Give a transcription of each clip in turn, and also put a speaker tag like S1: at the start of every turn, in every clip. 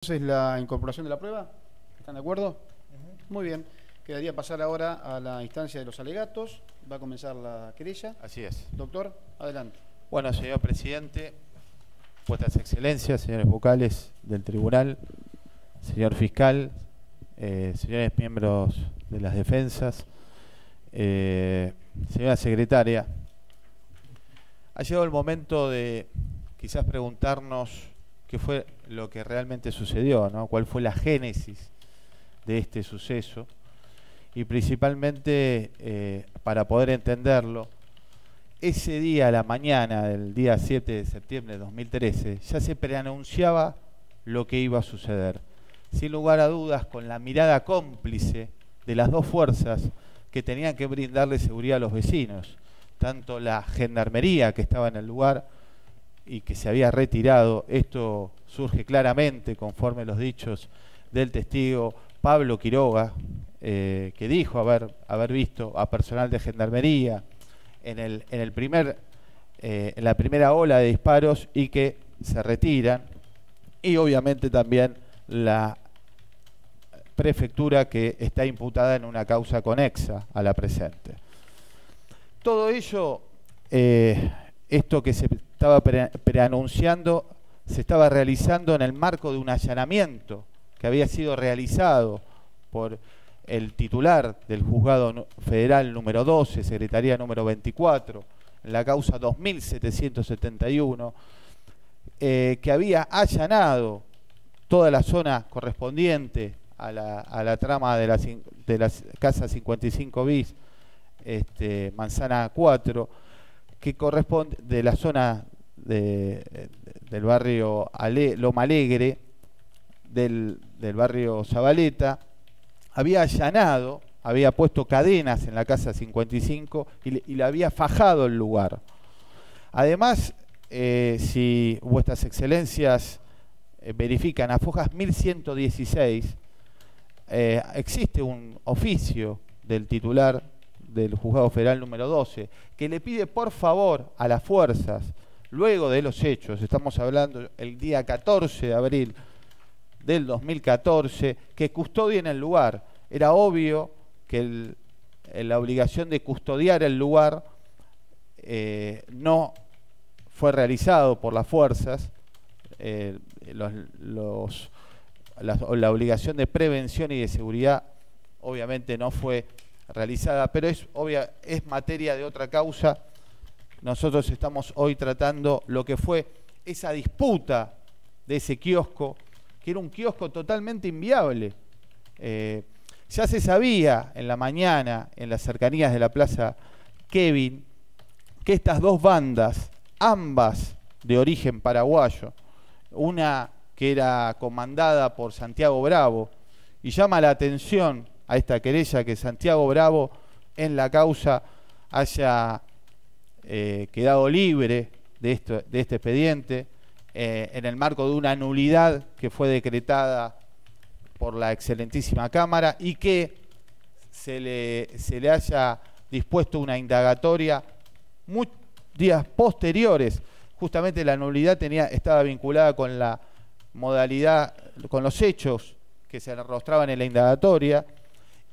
S1: Entonces, la incorporación de la prueba, ¿están de acuerdo? Muy bien, quedaría pasar ahora a la instancia de los alegatos. Va a comenzar la querella.
S2: Así es.
S1: Doctor, adelante.
S2: Bueno, señor presidente, vuestras excelencias, señores vocales del tribunal, señor fiscal, señores miembros de las defensas, señora secretaria, ha llegado el momento de quizás preguntarnos qué fue lo que realmente sucedió, ¿no? ¿Cuál fue la génesis de este suceso? Y principalmente, para poder entenderlo, ese día, a la mañana del día 7 de septiembre de 2013, ya se preanunciaba lo que iba a suceder. Sin lugar a dudas, con la mirada cómplice de las dos fuerzas que tenían que brindarle seguridad a los vecinos, tanto la gendarmería que estaba en el lugar y que se había retirado. Esto surge claramente conforme los dichos del testigo Pablo Quiroga, que dijo haber visto a personal de gendarmería en la primera ola de disparos y que se retiran, y obviamente también la prefectura que está imputada en una causa conexa a la presente. Todo ello, esto que se estaba preanunciando, se estaba realizando en el marco de un allanamiento que había sido realizado por el titular del Juzgado Federal número 12, Secretaría número 24, en la causa 2771, que había allanado toda la zona correspondiente a la trama de la casa 55 bis, manzana 4, que corresponde de la zona del barrio Loma Alegre, del barrio Zabaleta. Había allanado, había puesto cadenas en la casa 55 y le había fajado el lugar. Además, si vuestras excelencias verifican a fojas 1116, existe un oficio del titular del Juzgado Federal número 12 que le pide por favor a las fuerzas, luego de los hechos, estamos hablando el día 14 de abril del 2014, que custodien el lugar. Era obvio que la obligación de custodiar el lugar no fue realizado por las fuerzas. La obligación de prevención y de seguridad obviamente no fue realizada, pero es materia de otra causa. Nosotros estamos hoy tratando lo que fue esa disputa de ese kiosco, que era un kiosco totalmente inviable. Ya se sabía en la mañana, en las cercanías de la Plaza Kevin, que estas dos bandas, ambas de origen paraguayo, una que era comandada por Santiago Bravo, y llama la atención a esta querella que Santiago Bravo en la causa haya quedado libre de este expediente, en el marco de una nulidad que fue decretada por la excelentísima Cámara, y que se le haya dispuesto una indagatoria días posteriores. Justamente la nulidad estaba vinculada con la modalidad, con los hechos que se arrostraban en la indagatoria,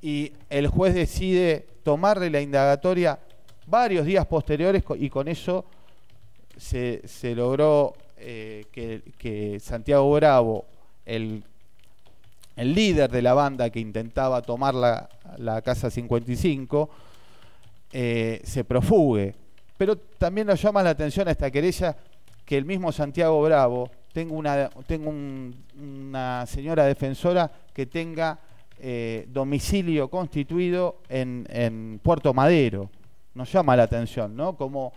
S2: y el juez decide tomarle la indagatoria varios días posteriores, y con eso se logró que Santiago Bravo, el líder de la banda que intentaba tomar la casa 55, se profugue. Pero también nos llama la atención a esta querella que el mismo Santiago Bravo tenga una señora defensora que tenga domicilio constituido en Puerto Madero. Nos llama la atención, ¿no? Como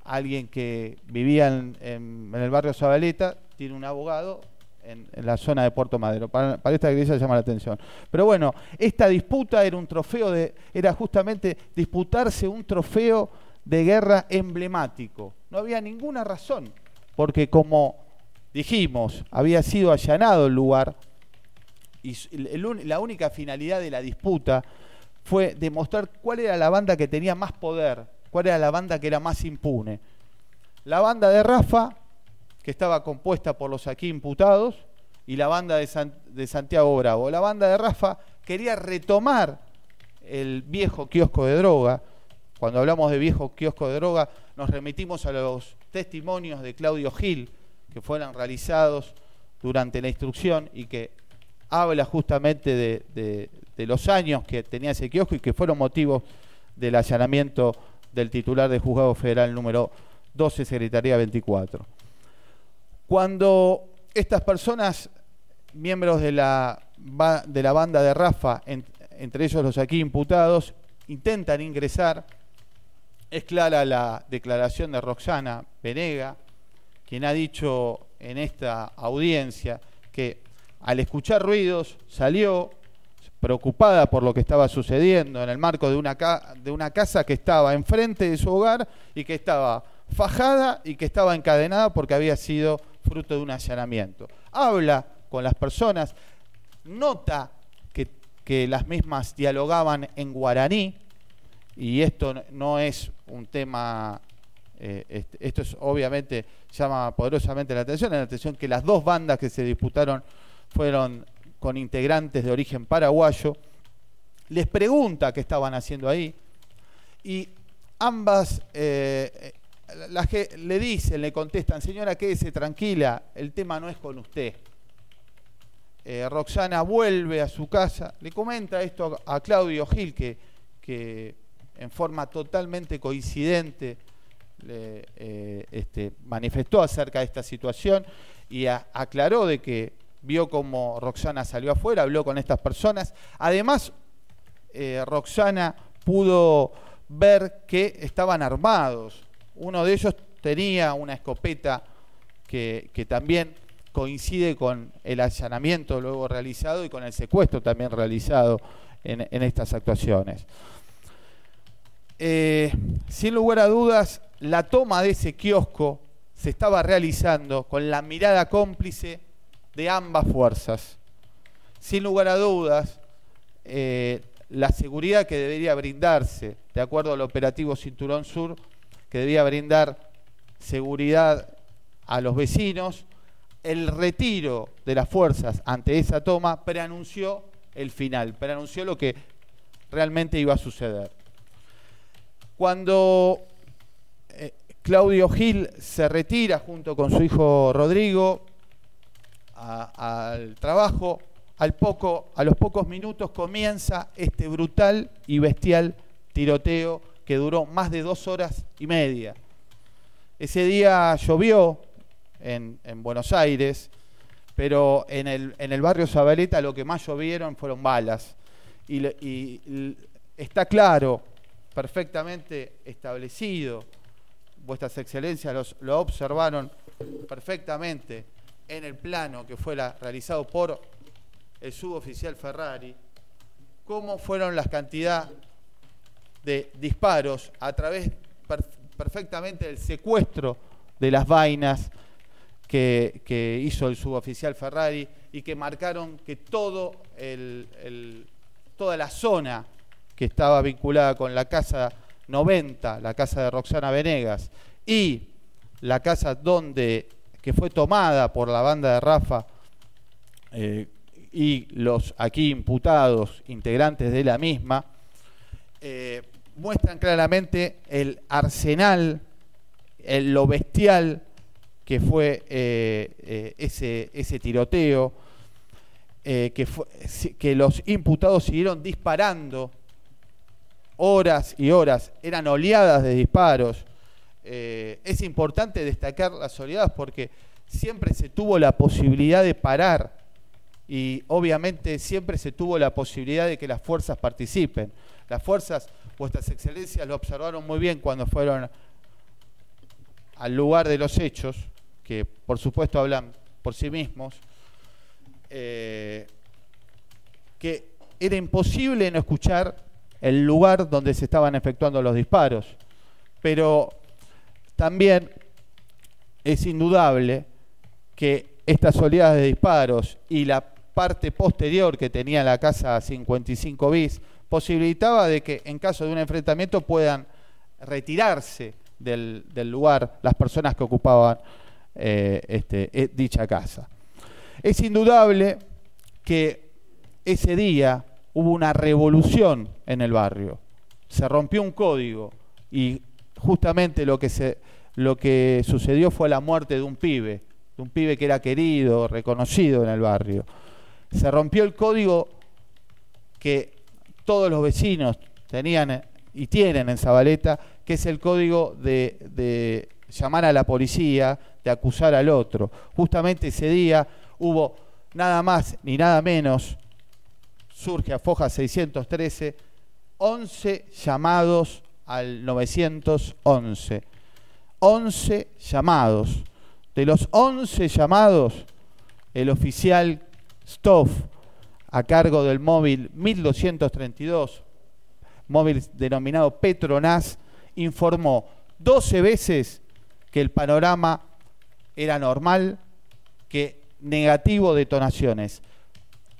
S2: alguien que vivía en el barrio Zabaleta tiene un abogado en la zona de Puerto Madero. Para esta iglesia llama la atención. Pero bueno, esta disputa era un trofeo era justamente disputarse un trofeo de guerra emblemático. No había ninguna razón, porque como dijimos, había sido allanado el lugar, y la única finalidad de la disputa fue demostrar cuál era la banda que tenía más poder, cuál era la banda que era más impune. La banda de Rafa, que estaba compuesta por los aquí imputados, y la banda de Santiago Bravo. La banda de Rafa quería retomar el viejo kiosco de droga. Cuando hablamos de viejo kiosco de droga, nos remitimos a los testimonios de Claudio Gil, que fueron realizados durante la instrucción y que habla justamente de los años que tenía ese kiosco y que fueron motivos del allanamiento del titular del Juzgado Federal número 12, Secretaría 24. Cuando estas personas, miembros de la banda de Rafa, entre ellos los aquí imputados, intentan ingresar, es clara la declaración de Roxana Venega, quien ha dicho en esta audiencia que al escuchar ruidos salió preocupada por lo que estaba sucediendo en el marco de una casa que estaba enfrente de su hogar y que estaba fajada y que estaba encadenada porque había sido fruto de un allanamiento. Habla con las personas, nota que las mismas dialogaban en guaraní, y esto no es un tema, esto es obviamente, llama poderosamente la atención que las dos bandas que se disputaron fueron con integrantes de origen paraguayo. Les pregunta qué estaban haciendo ahí, y ambas las que le dicen, le contestan: señora, quédese tranquila, el tema no es con usted. Roxana vuelve a su casa, le comenta esto a Claudio Gil, que en forma totalmente coincidente manifestó acerca de esta situación y aclaró de que vio cómo Roxana salió afuera, habló con estas personas. Además, Roxana pudo ver que estaban armados. Uno de ellos tenía una escopeta que también coincide con el allanamiento luego realizado y con el secuestro también realizado en estas actuaciones. Sin lugar a dudas, la toma de ese kiosco se estaba realizando con la mirada cómplice de ambas fuerzas. Sin lugar a dudas, la seguridad que debería brindarse, de acuerdo al operativo Cinturón Sur, que debía brindar seguridad a los vecinos, el retiro de las fuerzas ante esa toma preanunció el final, preanunció lo que realmente iba a suceder. Cuando Claudio Gil se retira junto con su hijo Rodrigo al trabajo, a los pocos minutos comienza este brutal y bestial tiroteo que duró más de 2 horas y media. Ese día llovió en Buenos Aires, pero en el barrio Zabaleta lo que más llovieron fueron balas. Y está claro, perfectamente establecido, vuestras excelencias lo observaron perfectamente en el plano que fue realizado por el suboficial Ferrari, cómo fueron las cantidades de disparos a través perfectamente del secuestro de las vainas que hizo el suboficial Ferrari y que marcaron que toda la zona que estaba vinculada con la casa 90, la casa de Roxana Venegas, y la casa que fue tomada por la banda de Rafa y los aquí imputados integrantes de la misma, muestran claramente el arsenal, lo bestial que fue ese tiroteo, que los imputados siguieron disparando horas y horas, eran oleadas de disparos. Es importante destacar las oleadas porque siempre se tuvo la posibilidad de parar y obviamente siempre se tuvo la posibilidad de que las fuerzas participen. Las fuerzas, vuestras excelencias lo observaron muy bien cuando fueron al lugar de los hechos, que por supuesto hablan por sí mismos, que era imposible no escuchar el lugar donde se estaban efectuando los disparos, pero también es indudable que estas oleadas de disparos y la parte posterior que tenía la casa 55 bis posibilitaba de que en caso de un enfrentamiento puedan retirarse del lugar las personas que ocupaban dicha casa. Es indudable que ese día hubo una revolución en el barrio. Se rompió un código y justamente lo que sucedió fue la muerte de un pibe que era querido, reconocido en el barrio. Se rompió el código que todos los vecinos tenían y tienen en Zabaleta, que es el código de llamar a la policía, de acusar al otro. Justamente ese día hubo nada más ni nada menos, surge a Foja 613, 11 llamados al 911. 11 llamados. De los 11 llamados, el oficial Stoff, a cargo del móvil 1232, móvil denominado Petronas, informó 12 veces que el panorama era normal, que negativo detonaciones.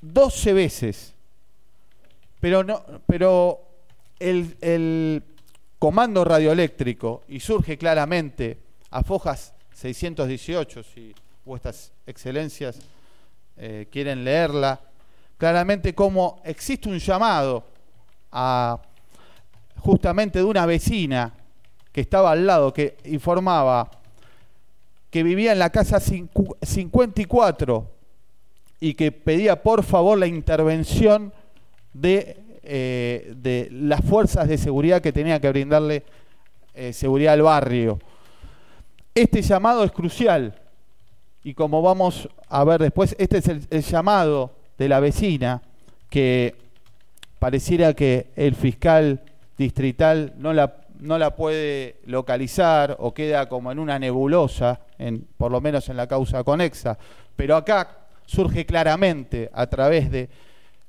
S2: 12 veces. Pero el comando radioeléctrico, y surge claramente a Fojas 618, si vuestras excelencias quieren leerla, claramente cómo existe un llamado justamente de una vecina que estaba al lado, que informaba que vivía en la casa 54 y que pedía por favor la intervención de las fuerzas de seguridad que tenían que brindarle seguridad al barrio. Este llamado es crucial y como vamos a ver después, este es el llamado de la vecina, que pareciera que el fiscal distrital no la puede localizar o queda como en una nebulosa, por lo menos en la causa conexa, pero acá surge claramente a través de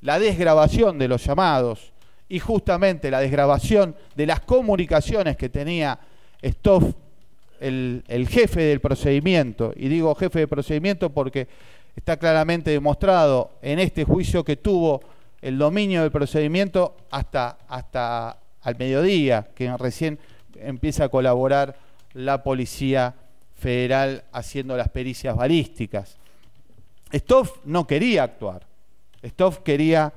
S2: la desgrabación de los llamados y justamente la desgrabación de las comunicaciones que tenía Stoff, el jefe del procedimiento, y digo jefe de procedimiento porque está claramente demostrado en este juicio que tuvo el dominio del procedimiento hasta al mediodía, que recién empieza a colaborar la Policía Federal haciendo las pericias balísticas. Stoff no quería actuar. Stoff quería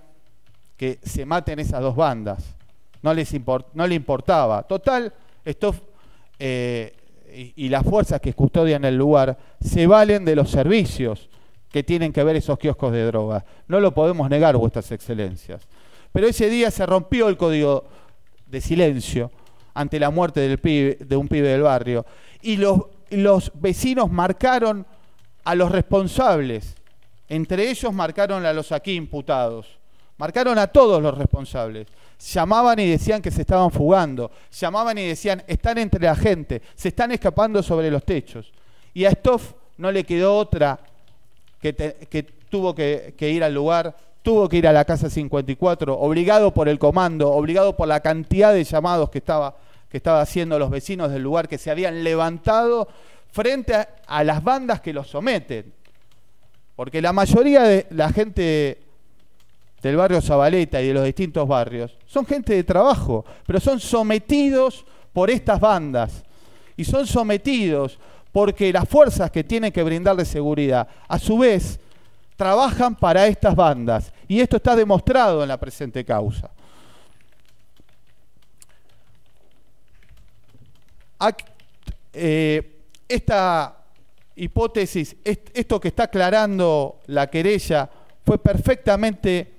S2: que se maten esas dos bandas. No le importaba. Total, Stoff y las fuerzas que custodian el lugar se valen de los servicios que tienen que ver esos kioscos de droga. No lo podemos negar, vuestras excelencias. Pero ese día se rompió el código de silencio ante la muerte de un pibe del barrio. Y los vecinos marcaron a los responsables. Entre ellos marcaron a los aquí imputados. Marcaron a todos los responsables. Llamaban y decían que se estaban fugando. Llamaban y decían, están entre la gente, se están escapando sobre los techos. Y a Stoff no le quedó otra que tuvo que ir al lugar, tuvo que ir a la casa 54, obligado por el comando, obligado por la cantidad de llamados que estaba haciendo los vecinos del lugar, que se habían levantado frente a las bandas que los someten. Porque la mayoría de la gente del barrio Zabaleta y de los distintos barrios son gente de trabajo, pero son sometidos por estas bandas. Y son sometidos porque las fuerzas que tienen que brindarle seguridad, a su vez, trabajan para estas bandas. Y esto está demostrado en la presente causa. Esta hipótesis, esto que está aclarando la querella, fue perfectamente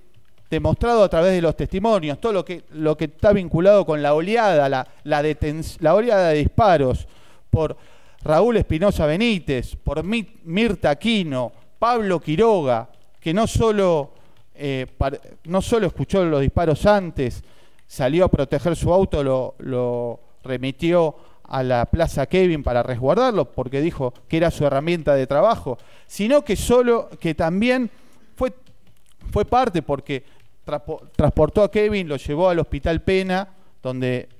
S2: demostrado a través de los testimonios, todo lo que está vinculado con la oleada, la oleada de disparos por Raúl Espinosa Benítez, por Mirta Aquino, Pablo Quiroga, que no solo escuchó los disparos antes, salió a proteger su auto, lo remitió a la Plaza Kevin para resguardarlo, porque dijo que era su herramienta de trabajo, sino que también fue parte porque transportó a Kevin, lo llevó al Hospital Pena, donde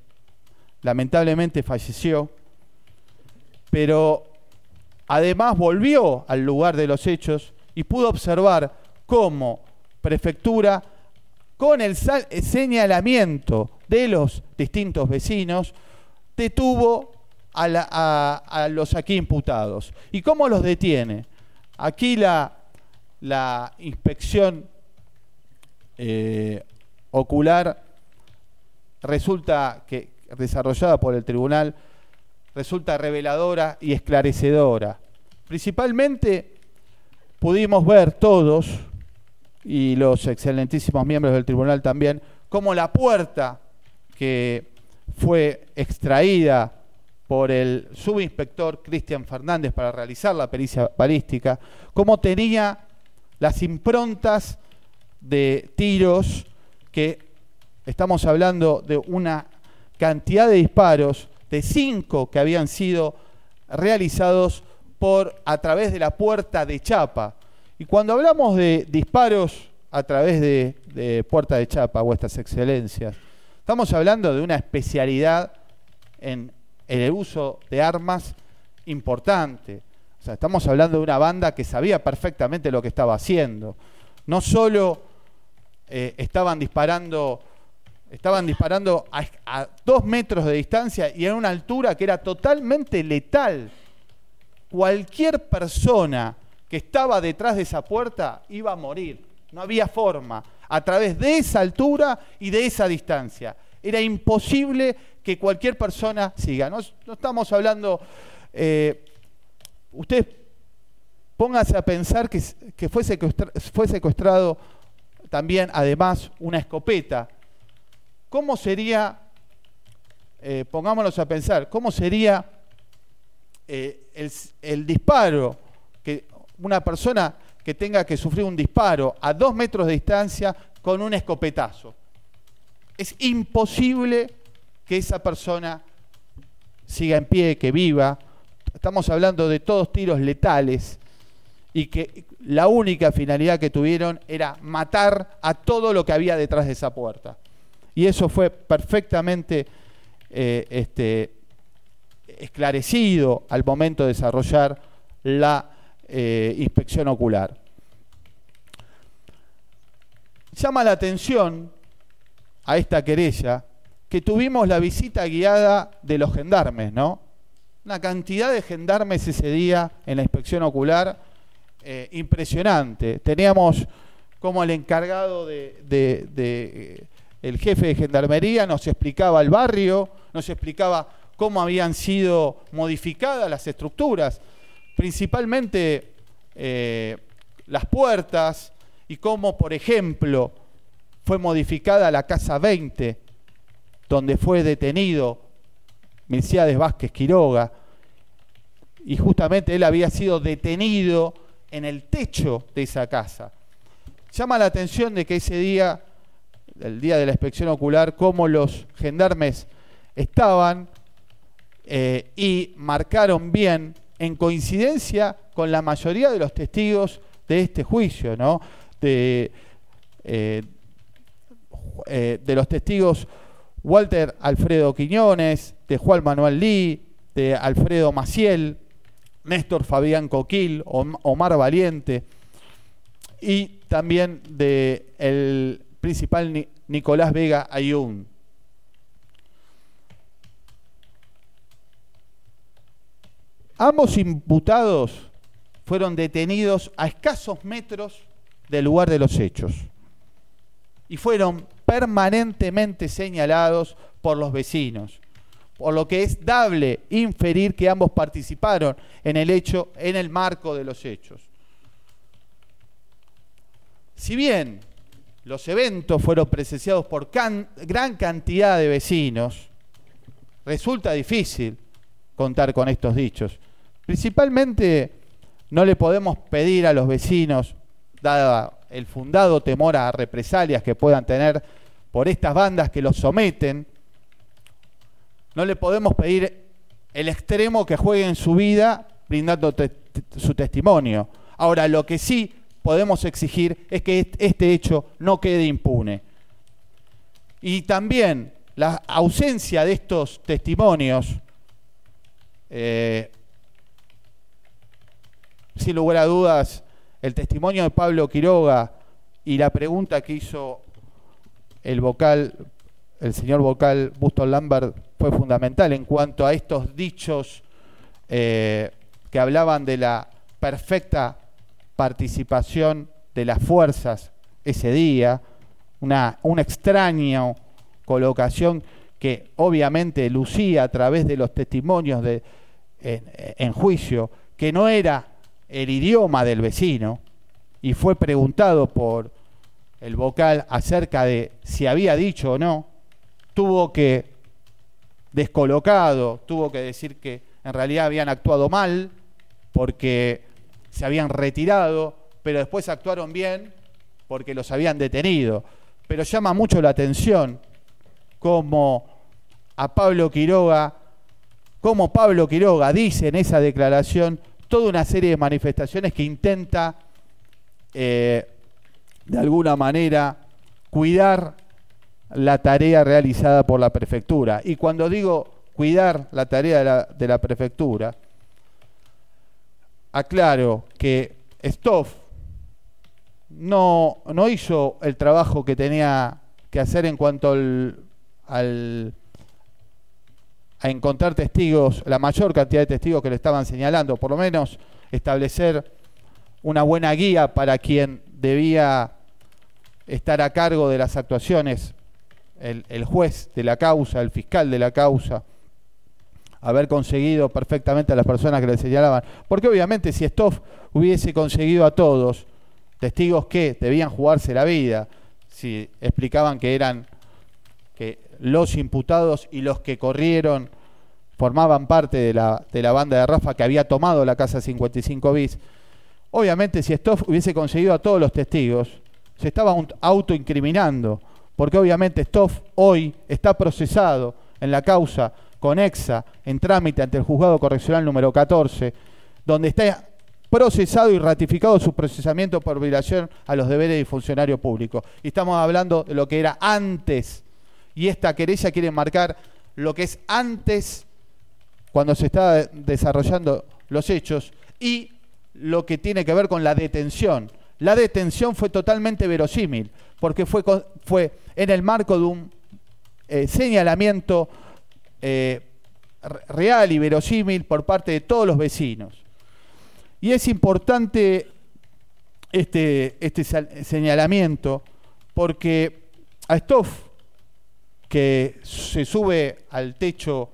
S2: lamentablemente falleció, pero además volvió al lugar de los hechos y pudo observar cómo Prefectura, con el señalamiento de los distintos vecinos, detuvo a los aquí imputados. ¿Y cómo los detiene? Aquí la inspección ocular desarrollada por el tribunal resulta reveladora y esclarecedora. Principalmente pudimos ver todos, y los excelentísimos miembros del tribunal también, cómo la puerta que fue extraída por el subinspector Cristian Fernández para realizar la pericia balística, cómo tenía las improntas de tiros, que estamos hablando de una cantidad de disparos, de 5 que habían sido realizados a través de la puerta de chapa. Y cuando hablamos de disparos a través de puerta de chapa, vuestras excelencias, estamos hablando de una especialidad en el uso de armas importante. O sea, estamos hablando de una banda que sabía perfectamente lo que estaba haciendo. No solo estaban disparando a 2 metros de distancia y en una altura que era totalmente letal. Cualquier persona que estaba detrás de esa puerta iba a morir. No había forma. A través de esa altura y de esa distancia. Era imposible que cualquier persona siga. No estamos hablando... ustedes pónganse a pensar que fue secuestrado también, además, una escopeta. ¿Cómo sería, pongámonos a pensar, cómo sería el disparo, que una persona que tenga que sufrir un disparo a 2 metros de distancia con un escopetazo? Es imposible que esa persona siga en pie, que viva. Estamos hablando de todos tiros letales y que la única finalidad que tuvieron era matar a todo lo que había detrás de esa puerta. Y eso fue perfectamente esclarecido al momento de desarrollar la inspección ocular. Llama la atención a esta querella que tuvimos la visita guiada de los gendarmes, ¿no? Una cantidad de gendarmes ese día en la inspección ocular impresionante. Teníamos como el encargado el jefe de gendarmería nos explicaba el barrio, nos explicaba cómo habían sido modificadas las estructuras, principalmente las puertas, y cómo, por ejemplo, fue modificada la Casa 20, donde fue detenido Milciades Vázquez Quiroga, y justamente él había sido detenido en el techo de esa casa. Llama la atención de que ese día, el día de la inspección ocular, cómo los gendarmes estaban y marcaron bien, en coincidencia con la mayoría de los testigos de este juicio, ¿no? De los testigos Walter Alfredo Quiñones, de Juan Manuel Lee, de Alfredo Maciel, Néstor Fabián Coquil, Omar Valiente, y también del principal Nicolás Vega Ayun. Ambos imputados fueron detenidos a escasos metros del lugar de los hechos y fueron permanentemente señalados por los vecinos, por lo que es dable inferir que ambos participaron en el hecho, en el marco de los hechos. Si bien los eventos fueron presenciados por gran cantidad de vecinos, resulta difícil contar con estos dichos. Principalmente no le podemos pedir a los vecinos, dada el fundado temor a represalias que puedan tener por estas bandas que los someten, no le podemos pedir el extremo que jueguen su vida brindando su testimonio. Ahora, lo que sí podemos exigir es que este hecho no quede impune. Y también la ausencia de estos testimonios, sin lugar a dudas, el testimonio de Pablo Quiroga y la pregunta que hizo el señor vocal Bustos Lambert fue fundamental en cuanto a estos dichos que hablaban de la perfecta participación de las fuerzas ese día, una extraña colocación que obviamente lucía a través de los testimonios en juicio, que no era el idioma del vecino, y fue preguntado por el vocal acerca de si había dicho o no, tuvo que, descolocado, tuvo que decir que en realidad habían actuado mal, porque se habían retirado, pero después actuaron bien porque los habían detenido. Pero llama mucho la atención como Pablo Quiroga dice en esa declaración toda una serie de manifestaciones que intenta de alguna manera cuidar la tarea realizada por la prefectura. Y cuando digo cuidar la tarea de la prefectura, aclaro que Stoff no hizo el trabajo que tenía que hacer en cuanto a encontrar testigos, la mayor cantidad de testigos que le estaban señalando, por lo menos establecer una buena guía para quien debía estar a cargo de las actuaciones, el juez de la causa, el fiscal de la causa, haber conseguido perfectamente a las personas que le señalaban. Porque obviamente si Stoff hubiese conseguido a todos, testigos que debían jugarse la vida, si explicaban que eran que los imputados y los que corrieron formaban parte de la banda de Rafa que había tomado la casa 55 bis, obviamente si Stoff hubiese conseguido a todos los testigos, se estaba autoincriminando, porque obviamente Stoff hoy está procesado en la causa conexa en trámite ante el juzgado correccional número 14, donde está procesado y ratificado su procesamiento por violación a los deberes de funcionario público. Y estamos hablando de lo que era antes, y esta querella quiere marcar lo que es antes, cuando se estaba desarrollando los hechos, y lo que tiene que ver con la detención. La detención fue totalmente verosímil, porque fue en el marco de un señalamiento real y verosímil por parte de todos los vecinos. Y es importante este señalamiento porque a Stoff, que se sube al techo,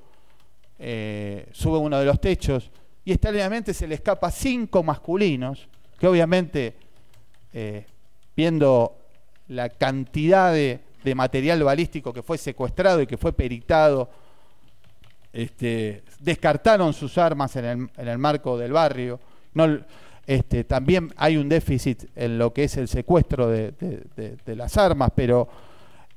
S2: sube uno de los techos y extrañamente se le escapa 5 masculinos, que obviamente, viendo la cantidad de material balístico que fue secuestrado y que fue peritado, descartaron sus armas en el marco del barrio. También hay un déficit en lo que es el secuestro de las armas, pero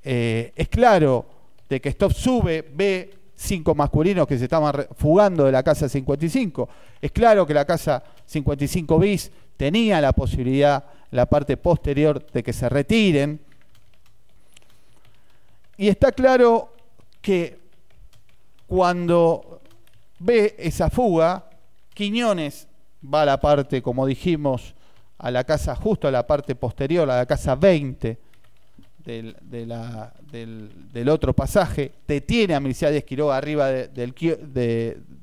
S2: es claro de que Stoff sube, ve 5 masculinos que se estaban fugando de la casa 55. Es claro que la casa 55 bis tenía la posibilidad, la parte posterior, de que se retiren. Y está claro que cuando ve esa fuga, Quiñones va a la parte, como dijimos, a la casa, justo a la parte posterior, a la casa 20 del otro pasaje, detiene a Milciades Quiroga arriba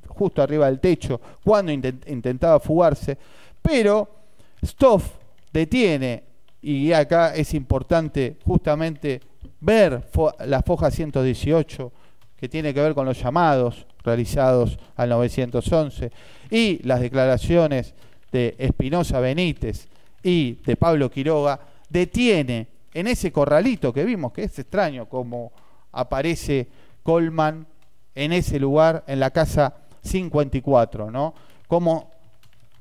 S2: justo arriba del techo cuando intentaba fugarse, pero Stoff detiene, y acá es importante justamente ver la foja 118, que tiene que ver con los llamados realizados al 911 y las declaraciones de Espinosa Benítez y de Pablo Quiroga. Detiene en ese corralito que vimos, que es extraño como aparece Coleman en ese lugar, en la casa 54, ¿no? Como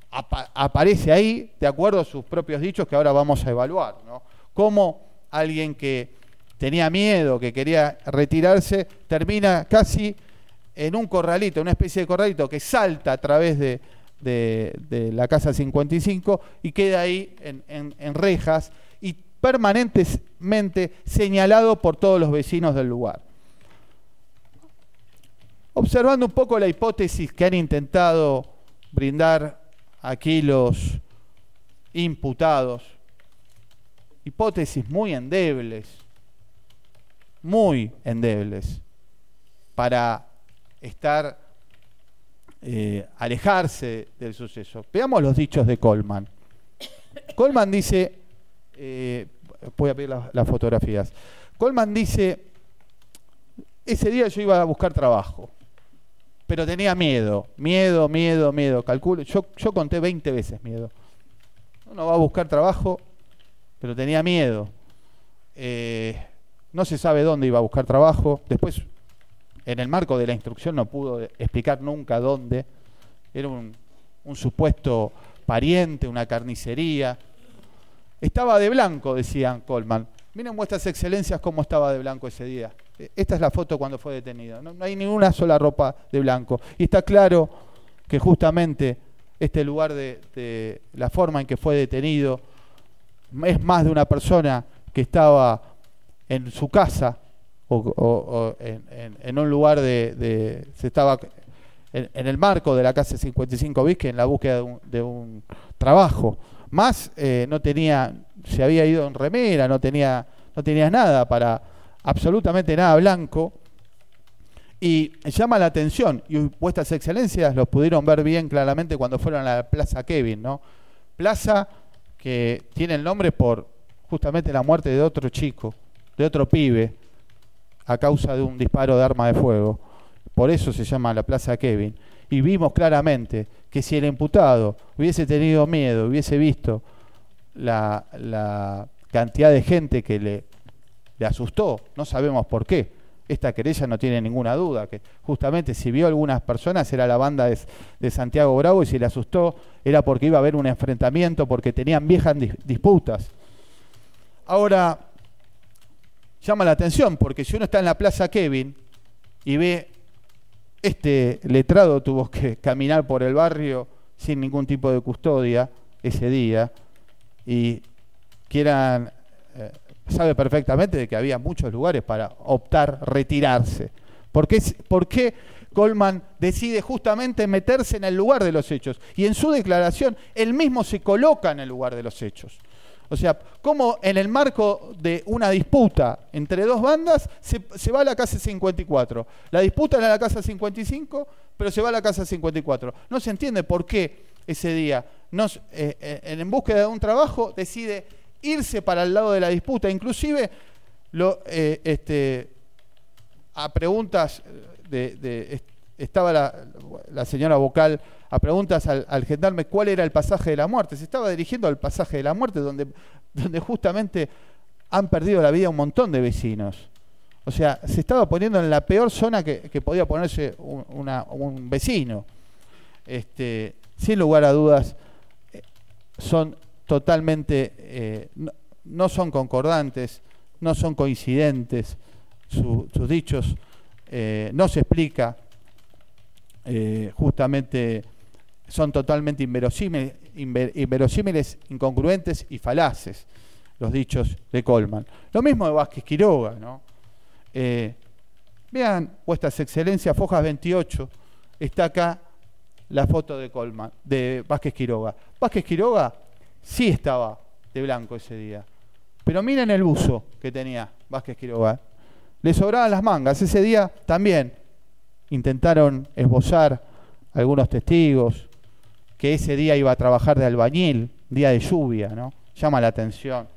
S2: aparece ahí, de acuerdo a sus propios dichos que ahora vamos a evaluar, ¿no? Como alguien que tenía miedo, que quería retirarse, termina casi en un corralito, una especie de corralito que salta a través de la casa 55 y queda ahí en rejas y permanentemente señalado por todos los vecinos del lugar. Observando un poco la hipótesis que han intentado brindar aquí los imputados, hipótesis muy endebles para alejarse del suceso. Veamos los dichos de Coleman. Coleman dice voy a pedir las fotografías. Coleman dice, ese día yo iba a buscar trabajo, pero tenía miedo. Calculo, yo conté 20 veces miedo. Uno va a buscar trabajo, pero tenía miedo. No se sabe dónde iba a buscar trabajo. Después, en el marco de la instrucción, no pudo explicar nunca dónde. Era un supuesto pariente, una carnicería. Estaba de blanco, decían Coleman. Miren vuestras excelencias cómo estaba de blanco ese día. Esta es la foto cuando fue detenido. No hay ni una sola ropa de blanco. Y está claro que justamente este lugar de la forma en que fue detenido es más de una persona que estaba en su casa o en un lugar se estaba en el marco de la casa 55 bis que en la búsqueda de un trabajo. Más no tenía, se había ido en remera, no tenía nada, absolutamente nada blanco. Y llama la atención, y vuestras excelencias lo pudieron ver bien claramente cuando fueron a la Plaza Kevin, ¿no? Plaza que tiene el nombre por justamente la muerte de otro chico, de otro pibe, a causa de un disparo de arma de fuego. Por eso se llama la Plaza Kevin. Y vimos claramente que si el imputado hubiese tenido miedo, hubiese visto la cantidad de gente que le asustó, no sabemos por qué. Esta querella no tiene ninguna duda, que justamente si vio algunas personas era la banda de Santiago Bravo, y si le asustó era porque iba a haber un enfrentamiento, porque tenían viejas disputas. Ahora, llama la atención, porque si uno está en la Plaza Kevin y ve este letrado tuvo que caminar por el barrio sin ningún tipo de custodia ese día, y quieran... sabe perfectamente de que había muchos lugares para optar retirarse. ¿Por qué Coleman decide justamente meterse en el lugar de los hechos? Y en su declaración, él mismo se coloca en el lugar de los hechos. O sea, como en el marco de una disputa entre dos bandas, se va a la casa 54. La disputa era la casa 55, pero se va a la casa 54. No se entiende por qué ese día, en búsqueda de un trabajo, decide irse para el lado de la disputa. Inclusive a preguntas estaba la señora vocal a preguntas al gendarme cuál era el pasaje de la muerte. Se estaba dirigiendo al pasaje de la muerte, donde justamente han perdido la vida un montón de vecinos. O sea, se estaba poniendo en la peor zona que podía ponerse un vecino. Sin lugar a dudas, son totalmente, no son concordantes, no son coincidentes sus dichos, no se explica, justamente son totalmente inverosímiles, incongruentes y falaces los dichos de Coleman. Lo mismo de Vázquez Quiroga, ¿no? Vean, vuestras excelencias, Fojas 28, está acá la foto de Coleman, de Vázquez Quiroga. Vázquez Quiroga sí estaba de blanco ese día, pero miren el buzo que tenía Vázquez Quiroga. Le sobraban las mangas. Ese día también intentaron esbozar algunos testigos que ese día iba a trabajar de albañil, día de lluvia, ¿no? Llama la atención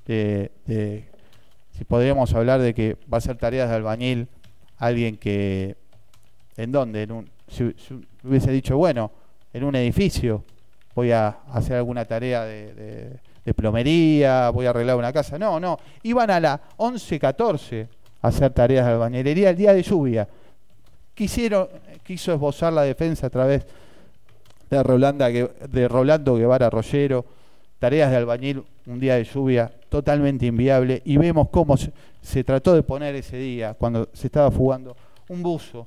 S2: si podríamos hablar de que va a hacer tareas de albañil alguien que, ¿en dónde? Si hubiese dicho, bueno, en un edificio voy a hacer alguna tarea de plomería, voy a arreglar una casa. No, iban a la 11:14 a hacer tareas de albañilería el día de lluvia. Quiso esbozar la defensa a través de Rolando Guevara Rollero, tareas de albañil un día de lluvia totalmente inviable, y vemos cómo se trató de poner ese día, cuando se estaba fugando, un buzo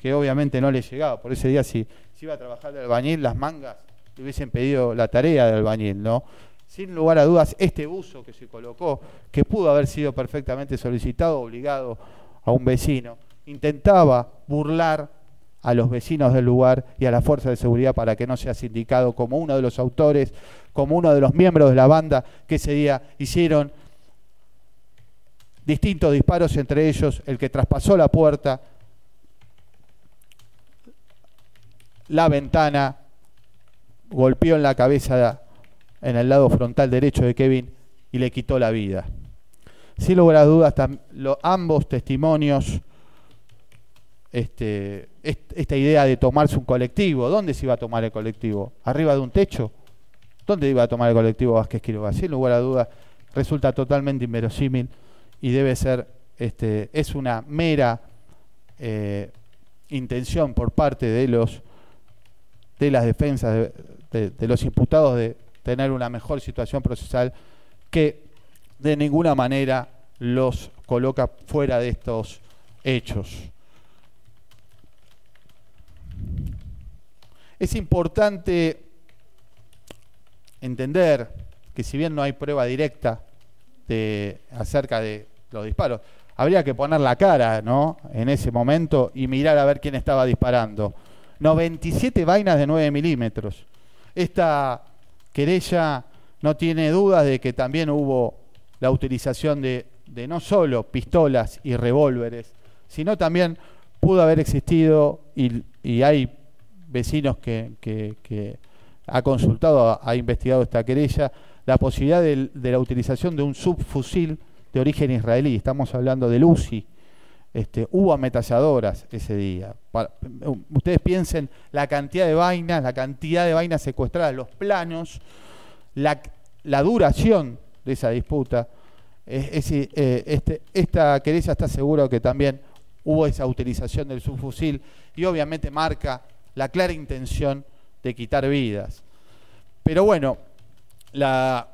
S2: que obviamente no le llegaba. Por ese día, si iba a trabajar de albañil, las mangas le hubiesen pedido la tarea de albañil, ¿no? Sin lugar a dudas, este buzo que se colocó, que pudo haber sido perfectamente solicitado, obligado a un vecino, intentaba burlar a los vecinos del lugar y a la fuerza de seguridad para que no sea sindicado como uno de los autores, como uno de los miembros de la banda que ese día hicieron distintos disparos, entre ellos el que traspasó la puerta, la ventana, golpeó en la cabeza, en el lado frontal derecho de Kevin, y le quitó la vida. Sin lugar a dudas, ambos testimonios, esta idea de tomarse un colectivo, ¿dónde se iba a tomar el colectivo? ¿Arriba de un techo? ¿Dónde iba a tomar el colectivo Vázquez Quiroga? Sin lugar a dudas, resulta totalmente inverosímil y debe ser, es una mera intención por parte de las defensas de los imputados de tener una mejor situación procesal que de ninguna manera los coloca fuera de estos hechos. Es importante entender que si bien no hay prueba directa acerca de los disparos, habría que poner la cara, ¿no?, en ese momento y mirar a ver quién estaba disparando. 97 vainas de 9 milímetros. Esta querella no tiene dudas de que también hubo la utilización de no solo pistolas y revólveres, sino también pudo haber existido, y hay vecinos que ha consultado, ha investigado esta querella, la posibilidad de la utilización de un subfusil de origen israelí. Estamos hablando del Uzi. Hubo ametralladoras ese día. Ustedes piensen la cantidad de vainas secuestradas, los planos, la duración de esa disputa. Esta querella está seguro que también hubo esa utilización del subfusil y obviamente marca la clara intención de quitar vidas. Pero bueno, la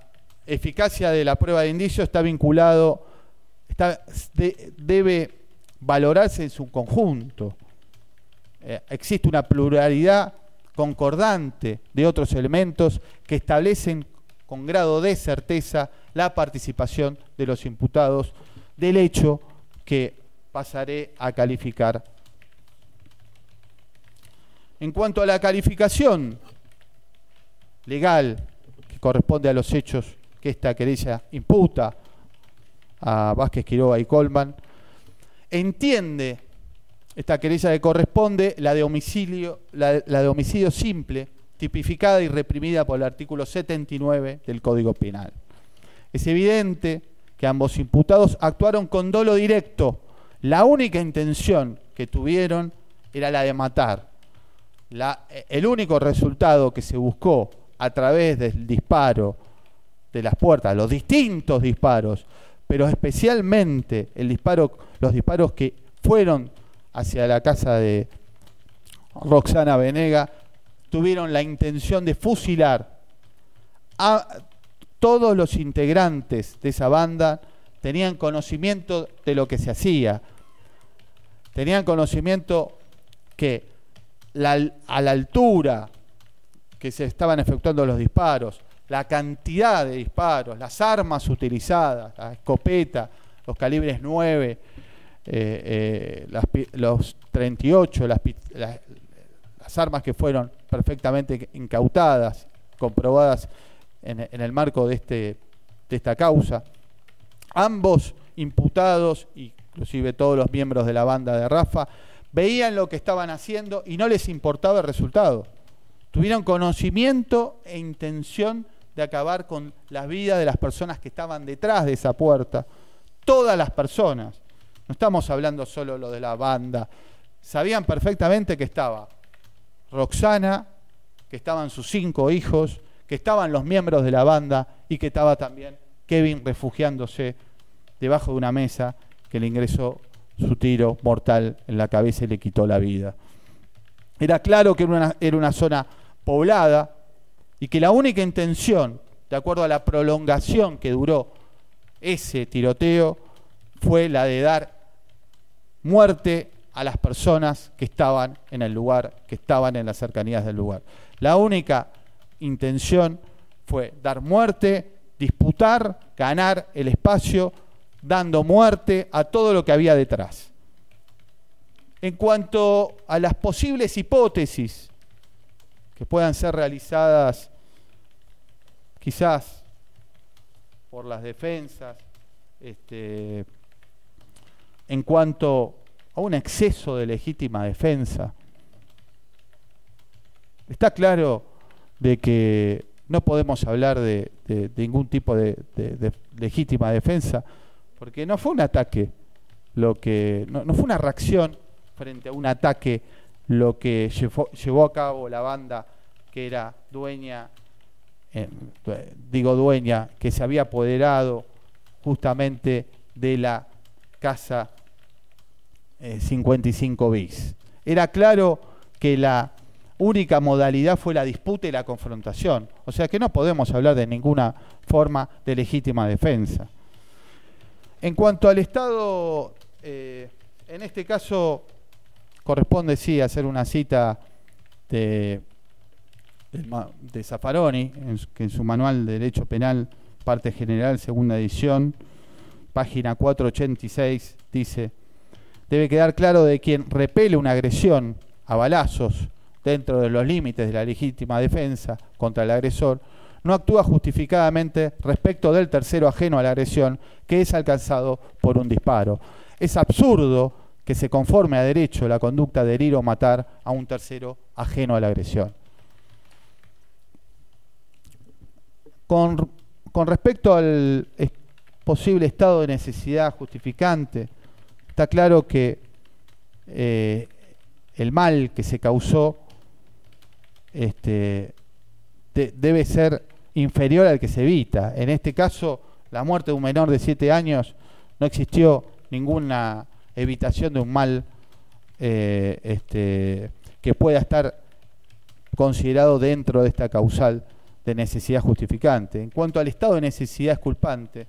S2: eficacia de la prueba de indicio está vinculado, debe valorarse en su conjunto. Existe una pluralidad concordante de otros elementos que establecen con grado de certeza la participación de los imputados del hecho que pasaré a calificar. En cuanto a la calificación legal que corresponde a los hechos que esta querella imputa a Vázquez Quiroga y Colman, entiende esta querella que corresponde la de homicidio simple, tipificada y reprimida por el artículo 79 del Código Penal. Es evidente que ambos imputados actuaron con dolo directo. La única intención que tuvieron era la de matar. El único resultado que se buscó a través del disparo de las puertas, los distintos disparos, pero especialmente los disparos que fueron hacia la casa de Roxana Venega, tuvieron la intención de fusilar a todos los integrantes de esa banda. Tenían conocimiento de lo que se hacía, tenían conocimiento que a la altura que se estaban efectuando los disparos, la cantidad de disparos, las armas utilizadas, la escopeta, los calibres 9, los 38, las armas que fueron perfectamente incautadas, comprobadas en el marco de esta causa. Ambos imputados, inclusive todos los miembros de la banda de Rafa, veían lo que estaban haciendo y no les importaba el resultado. Tuvieron conocimiento e intención de acabar con la vida de las personas que estaban detrás de esa puerta. Todas las personas. No estamos hablando solo lo de la banda. Sabían perfectamente que estaba Roxana, que estaban sus 5 hijos, que estaban los miembros de la banda y que estaba también Kevin refugiándose debajo de una mesa que le ingresó su tiro mortal en la cabeza y le quitó la vida. Era claro que era una zona poblada y que la única intención, de acuerdo a la prolongación que duró ese tiroteo, fue la de dar muerte a las personas que estaban en el lugar, que estaban en las cercanías del lugar. La única intención fue dar muerte, disputar, ganar el espacio, dando muerte a todo lo que había detrás. En cuanto a las posibles hipótesis que puedan ser realizadas quizás por las defensas, en cuanto a un exceso de legítima defensa, está claro de que no podemos hablar de ningún tipo de legítima defensa, porque no fue un ataque, no fue una reacción frente a un ataque lo que llevó a cabo la banda que era dueña, que se había apoderado justamente de la casa 55 bis. Era claro que la única modalidad fue la disputa y la confrontación, o sea que no podemos hablar de ninguna forma de legítima defensa. En cuanto al Estado, en este caso corresponde sí hacer una cita de Zaffaroni, que en su manual de Derecho Penal, parte general, segunda edición, página 486, dice: debe quedar claro de quien repele una agresión a balazos dentro de los límites de la legítima defensa contra el agresor, no actúa justificadamente respecto del tercero ajeno a la agresión que es alcanzado por un disparo. Es absurdo que se conforme a derecho la conducta de herir o matar a un tercero ajeno a la agresión. Con respecto al posible estado de necesidad justificante, está claro que el mal que se causó debe ser inferior al que se evita. En este caso, la muerte de un menor de 7 años, no existió ninguna evitación de un mal que pueda estar considerado dentro de esta causal de necesidad justificante. En cuanto al estado de necesidad exculpante,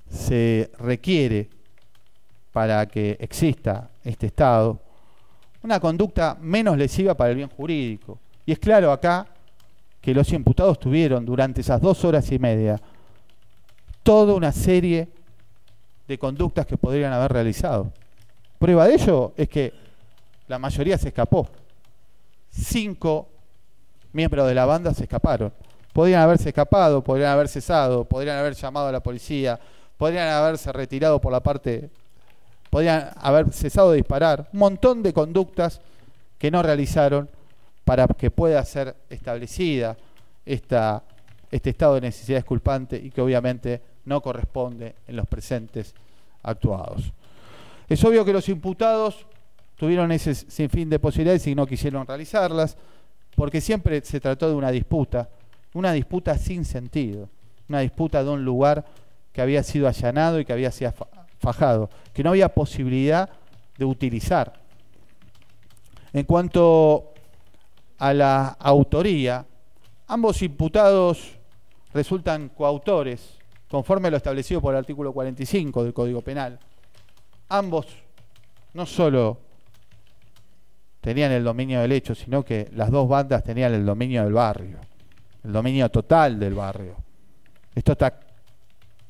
S2: se requiere, para que exista este estado, una conducta menos lesiva para el bien jurídico. Y es claro acá que los imputados tuvieron durante esas 2 horas y media toda una serie de conductas que podrían haber realizado. Prueba de ello es que la mayoría se escapó. 5 miembros de la banda se escaparon. Podrían haberse escapado, podrían haber cesado, podrían haber llamado a la policía, podrían haberse retirado por la parte, podrían haber cesado de disparar. Un montón de conductas que no realizaron para que pueda ser establecida este estado de necesidad exculpante y que obviamente no corresponde en los presentes actuados. Es obvio que los imputados tuvieron ese sinfín de posibilidades y no quisieron realizarlas, porque siempre se trató de una disputa sin sentido, una disputa de un lugar que había sido allanado y que había sido fajado, que no había posibilidad de utilizar. En cuanto a la autoría, ambos imputados resultan coautores, conforme a lo establecido por el artículo 45 del Código Penal. Ambos no solo tenían el dominio del hecho, sino que las dos bandas tenían el dominio del barrio, el dominio total del barrio. Esto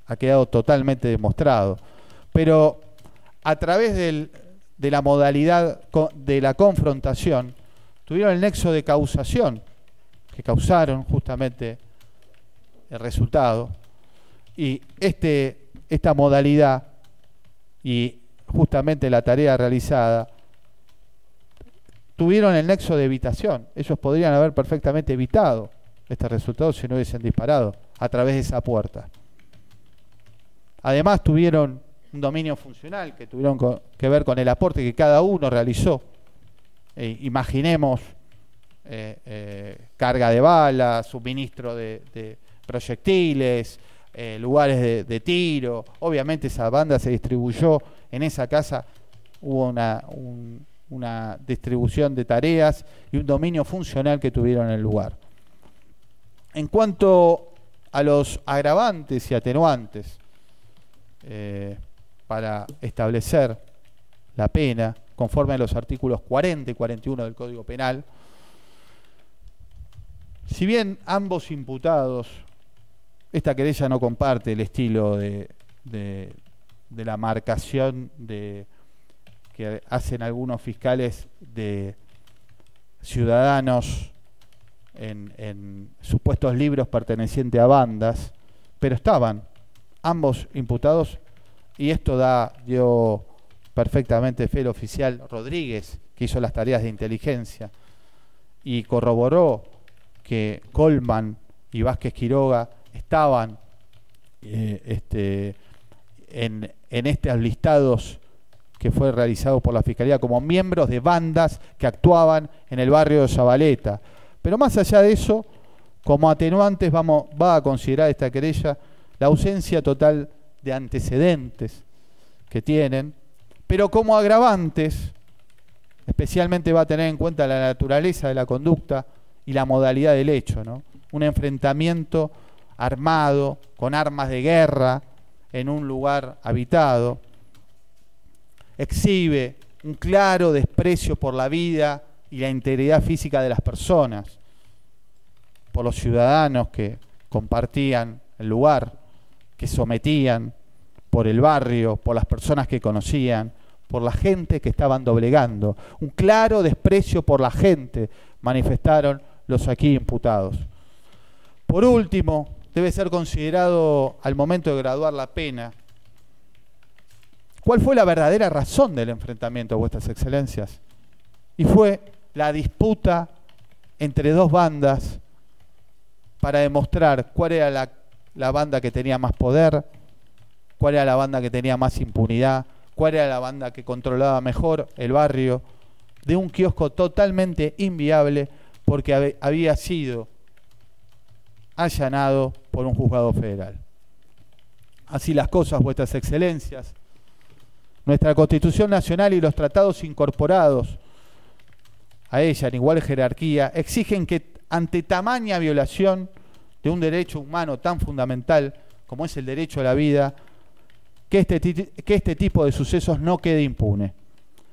S2: ha quedado totalmente demostrado. Pero a través de la modalidad de la confrontación, tuvieron el nexo de causación, que causaron justamente el resultado. Y esta modalidad y justamente la tarea realizada tuvieron el nexo de evitación. Ellos podrían haber perfectamente evitado este resultado si no hubiesen disparado a través de esa puerta. Además tuvieron un dominio funcional que tuvieron que ver con el aporte que cada uno realizó. Imaginemos carga de balas, suministro de proyectiles, lugares de tiro. Obviamente esa banda se distribuyó en esa casa, hubo una distribución de tareas y un dominio funcional que tuvieron en el lugar. En cuanto a los agravantes y atenuantes para establecer la pena conforme a los artículos 40 y 41 del Código Penal, si bien ambos imputados, esta querella no comparte el estilo de la marcación que hacen algunos fiscales de ciudadanos en supuestos libros pertenecientes a bandas, pero estaban ambos imputados, y esto dio perfectamente fe el oficial Rodríguez, que hizo las tareas de inteligencia y corroboró que Colman y Vázquez Quiroga estaban en estos listados que fue realizado por la Fiscalía como miembros de bandas que actuaban en el barrio de Zabaleta. Pero más allá de eso, como atenuantes va a considerar esta querella la ausencia total de antecedentes que tienen, pero como agravantes, especialmente va a tener en cuenta la naturaleza de la conducta y la modalidad del hecho, ¿no? Un enfrentamiento armado, con armas de guerra, en un lugar habitado, exhibe un claro desprecio por la vida y la integridad física de las personas, por los ciudadanos que compartían el lugar, que sometían, por el barrio, por las personas que conocían, por la gente que estaban doblegando. Un claro desprecio por la gente manifestaron los aquí imputados. Por último, debe ser considerado al momento de graduar la pena, ¿cuál fue la verdadera razón del enfrentamiento, vuestras excelencias? Y fue la disputa entre dos bandas para demostrar cuál era la banda que tenía más poder, cuál era la banda que tenía más impunidad, cuál era la banda que controlaba mejor el barrio, de un kiosco totalmente inviable porque había sido allanado por un juzgado federal. Así las cosas, vuestras excelencias. Nuestra Constitución Nacional y los tratados incorporados a ella en igual jerarquía exigen que ante tamaña violación de un derecho humano tan fundamental como es el derecho a la vida, que este tipo de sucesos no quede impune.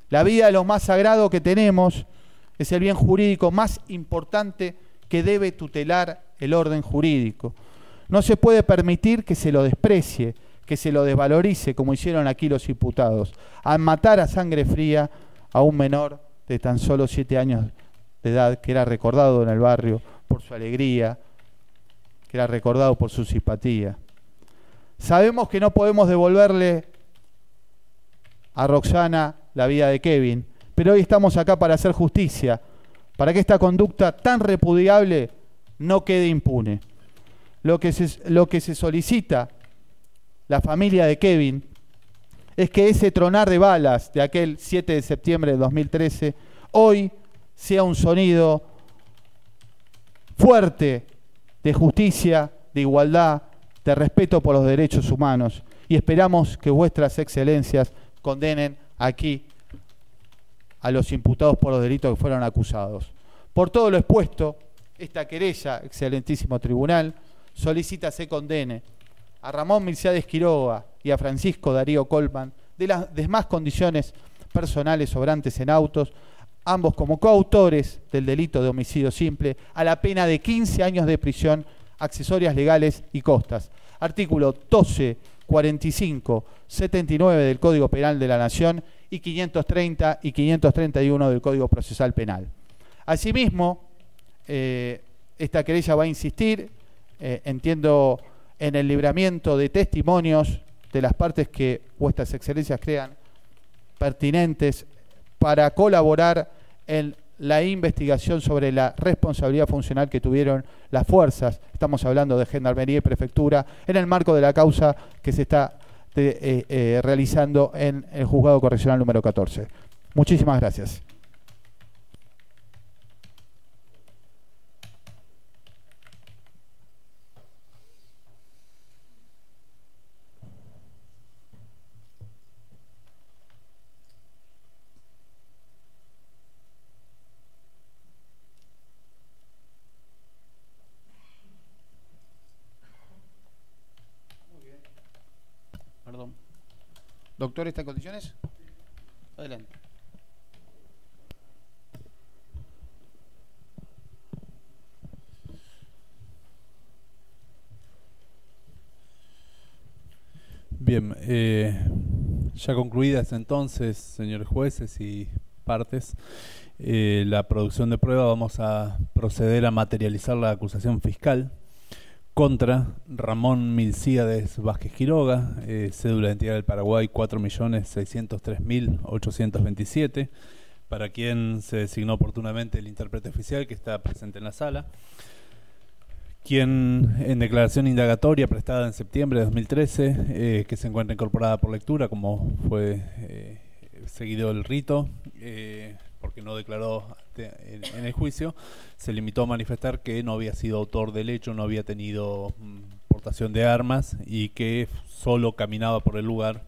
S2: La vida es lo más sagrado que tenemos, es el bien jurídico más importante que debe tutelar el orden jurídico. No se puede permitir que se lo desprecie, que se lo desvalorice, como hicieron aquí los imputados, al matar a sangre fría a un menor de tan solo 7 años de edad, que era recordado en el barrio por su alegría, que era recordado por su simpatía. Sabemos que no podemos devolverle a Roxana la vida de Kevin, pero hoy estamos acá para hacer justicia, para que esta conducta tan repudiable no quede impune. Lo que se solicita la familia de Kevin es que ese tronar de balas de aquel 7 de septiembre de 2013 hoy sea un sonido fuerte de justicia, de igualdad, de respeto por los derechos humanos, y esperamos que vuestras excelencias condenen aquí a los imputados por los delitos que fueron acusados. Por todo lo expuesto, esta querella, excelentísimo tribunal, solicita se condene a Ramón Milciades Quiroga y a Francisco Darío Colman de las demás condiciones personales sobrantes en autos, ambos como coautores del delito de homicidio simple, a la pena de 15 años de prisión, accesorias legales y costas. Artículo 12, 45, 79 del Código Penal de la Nación y 530 y 531 del Código Procesal Penal. Asimismo, esta querella va a insistir, entiendo, en el libramiento de testimonios de las partes que vuestras excelencias crean pertinentes para colaborar en la investigación sobre la responsabilidad funcional que tuvieron las fuerzas, estamos hablando de Gendarmería y Prefectura, en el marco de la causa que se está realizando en el Juzgado Correccional número 14. Muchísimas gracias.
S1: Perdón. Doctor, ¿está en condiciones? Adelante.
S3: Bien, ya concluidas entonces, señores jueces y partes, la producción de prueba, vamos a proceder a materializar la acusación fiscal contra Ramón Milciades Vázquez Quiroga, cédula de identidad del Paraguay 4.603.827, para quien se designó oportunamente el intérprete oficial que está presente en la sala. quien en declaración indagatoria prestada en septiembre de 2013, que se encuentra incorporada por lectura, como fue seguido el rito, porque no declaró en el juicio, se limitó a manifestar que no había sido autor del hecho, no había tenido portación de armas y que solo caminaba por el lugar